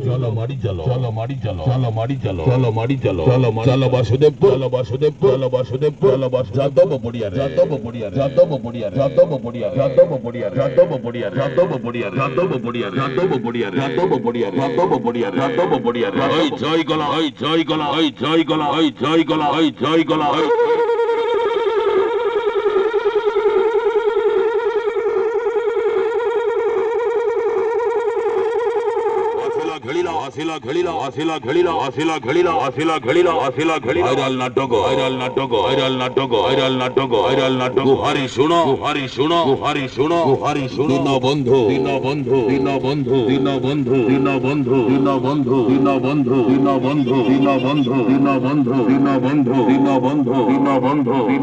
চলো মারি চলো চলো মারি চলো চলো মারি চলো চলো মারি চলো চলো চলো বাসুদেবপুর চলো বাসুদেবপুর চলো বাসুদেবপুর চলো যাদব পড়িয়া যাদব পড়িয়া যাদব পড়িয়া যাদব পড়িয়া যাদব পড়িয়া যাদব পড়িয়া যাদব পড়িয়া যাদব পড়িয়া যাদব পড়িয়া যাদব পড়িয়া যাদব পড়িয়া যাদব পড়িয়া ওই জয় গলা ওই জয় গলা ওই জয় গলা ওই জয় গলা ওই জয় গলা আসিলা খেলিলা আসিলা খেলিলা আসিলা খেলিলা আসিলা খেলিলা আসিলা খেলিলা ভাইরাল নাটক ভাইরাল নাটক ভাইরাল নাটক ভাইরাল নাটক ভাইরাল নাটক গুহারি শুনো গুহারি শুনো গুহারি শুনো গুহারি শুনো দিন বন্ধু দিন বন্ধু দিন বন্ধু দিন বন্ধু দিন বন্ধু দিন বন্ধু দিন বন্ধু দিন বন্ধু দিন বন্ধু দিন বন্ধু দিন বন্ধু দিন বন্ধু দিন বন্ধু দিন